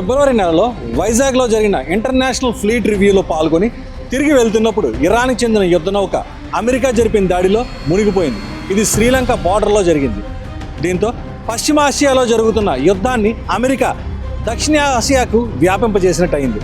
ఫిబ్రవరి నెలలో వైజాగ్లో జరిగిన ఇంటర్నేషనల్ ఫ్లీట్ రివ్యూలో పాల్గొని తిరిగి వెళ్తున్నప్పుడు ఇరాన్కి చెందిన యుద్ధ నౌక అమెరికా జరిపిన దాడిలో మునిగిపోయింది. ఇది శ్రీలంక బార్డర్లో జరిగింది. దీంతో పశ్చిమ ఆసియాలో జరుగుతున్న యుద్ధాన్ని అమెరికా దక్షిణ ఆసియాకు వ్యాపింపజేసినట్టు అయింది.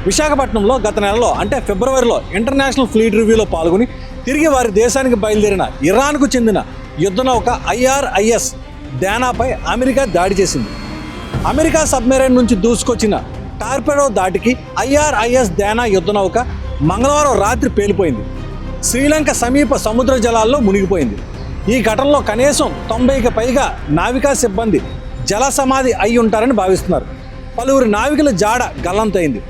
విశాఖపట్నంలో గత నెలలో అంటే ఫిబ్రవరిలో ఇంటర్నేషనల్ ఫ్లీట్ రివ్యూలో పాల్గొని తిరిగి వారి దేశానికి బయలుదేరిన ఇరాన్కు చెందిన యుద్ధ నౌక IRIS డానాపై అమెరికా దాడి చేసింది. అమెరికా సబ్మెరైన్ నుంచి దూసుకొచ్చిన టార్పెడో దాటికి IRIS డానా యుద్ధ నౌక మంగళవారం రాత్రి పేలిపోయింది. శ్రీలంక సమీప సముద్ర జలాల్లో మునిగిపోయింది. ఈ ఘటనలో కనీసం 90కి పైగా నావికా సిబ్బంది జల సమాధి అయి ఉంటారని భావిస్తున్నారు. పలువురు నావికుల జాడ గల్లంతైంది.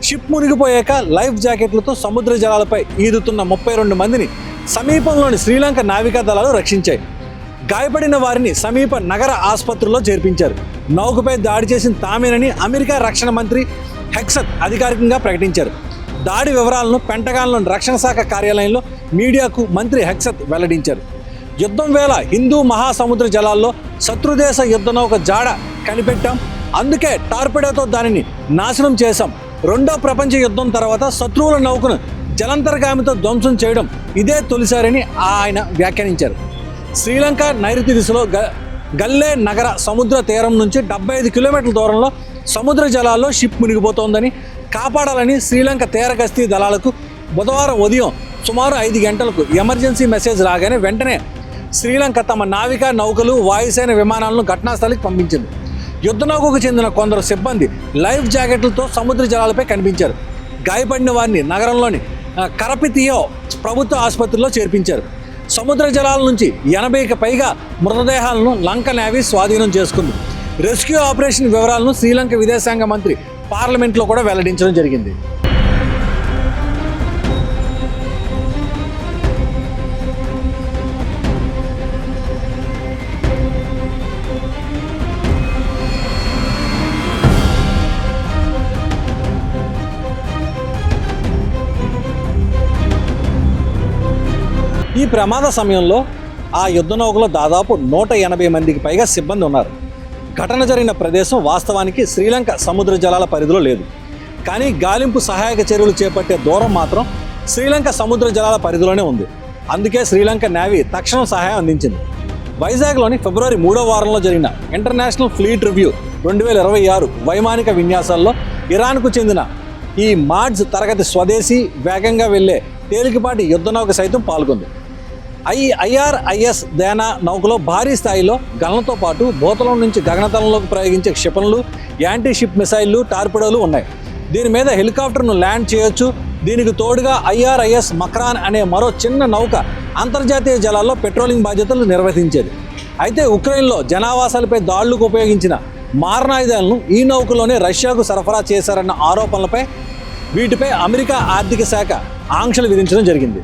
షిప్ మునిగిపోయాక లైఫ్ జాకెట్లతో సముద్ర జలాలపై ఈదుతున్న 32 మందిని సమీపంలోని శ్రీలంక నావికా దళాలు రక్షించాయి. గాయపడిన వారిని సమీప నగర ఆసుపత్రిలో చేర్పించారు. నౌకపై దాడి చేసిన తామేనని అమెరికా రక్షణ మంత్రి హెక్సత్ అధికారికంగా ప్రకటించారు. దాడి వివరాలను పెంటగాన్లోని రక్షణ శాఖ కార్యాలయంలో మీడియాకు మంత్రి హెక్సత్ వెల్లడించారు. యుద్ధం వేళ హిందూ మహాసముద్ర జలాల్లో శత్రుదేశ యుద్ధ నౌక జాడ కనిపెట్టాం, అందుకే టార్పెడోతో దానిని నాశనం చేశాం. రెండో ప్రపంచ యుద్ధం తర్వాత శత్రువుల నౌకను జలంతర్గామితో ధ్వంసం చేయడం ఇదే తొలిసారని ఆయన వ్యాఖ్యానించారు. శ్రీలంక నైరుతి దిశలో గల్లే నగర సముద్ర తీరం నుంచి 75 కిలోమీటర్ల దూరంలో సముద్ర జలాల్లో షిప్ మునిగిపోతోందని కాపాడాలని శ్రీలంక తీర గస్తీ దళాలకు బుధవారం ఉదయం సుమారు 5 గంటలకు ఎమర్జెన్సీ మెసేజ్ రాగానే వెంటనే శ్రీలంక తమ నావికా నౌకలు వాయుసేన విమానాలను ఘటనాస్థలికి పంపించింది. యుద్ధ నౌకకు చెందిన కొందరు సిబ్బంది లైఫ్ జాకెట్లతో సముద్ర జలాలపై కనిపించారు. గాయపడిన వారిని నగరంలోని కరపితియో ప్రభుత్వ ఆసుపత్రిలో చేర్పించారు. సముద్ర జలాల నుంచి 80కి పైగా మృతదేహాలను లంక నేవీ స్వాధీనం చేసుకుంది. రెస్క్యూ ఆపరేషన్ వివరాలను శ్రీలంక విదేశాంగ మంత్రి పార్లమెంట్లో కూడా వెల్లడించడం జరిగింది. ఈ ప్రమాద సమయంలో ఆ యుద్ధ నౌకలో దాదాపు 180 మందికి పైగా సిబ్బంది ఉన్నారు. ఘటన జరిగిన ప్రదేశం వాస్తవానికి శ్రీలంక సముద్ర జలాల పరిధిలో లేదు. కానీ గాలింపు సహాయక చర్యలు చేపట్టే దూరం మాత్రం శ్రీలంక సముద్ర జలాల పరిధిలోనే ఉంది. అందుకే శ్రీలంక నేవీ తక్షణ సహాయం అందించింది. వైజాగ్లోని ఫిబ్రవరి 3వ వారంలో జరిగిన ఇంటర్నేషనల్ ఫ్లీట్ రివ్యూ 2026 వైమానిక విన్యాసాల్లో ఇరాన్కు చెందిన ఈ మాడ్జ్ తరగతి స్వదేశీ వేగంగా వెళ్లే తేలికపాటి యుద్ధ నౌక సైతం పాల్గొంది. IRIS డానా నౌకలో భారీ స్థాయిలో గన్లతో పాటు భూతలం నుంచి గగనతలంలోకి ప్రయోగించే క్షిపణులు, యాంటీ షిప్ మిసైళ్లు, టార్పిడోలు ఉన్నాయి. దీని మీద హెలికాప్టర్ను ల్యాండ్ చేయొచ్చు. దీనికి తోడుగా IRIS మక్రాన్ అనే మరో చిన్న నౌక అంతర్జాతీయ జలాల్లో పెట్రోలింగ్ బాధ్యతలు నిర్వహించేది. అయితే ఉక్రెయిన్లో జనావాసాలపై దాడులకు ఉపయోగించిన మారణాయుధాలను ఈ నౌకలోనే రష్యాకు సరఫరా చేశారన్న ఆరోపణలపై వీటిపై అమెరికా ఆర్థిక శాఖ ఆంక్షలు విధించడం జరిగింది.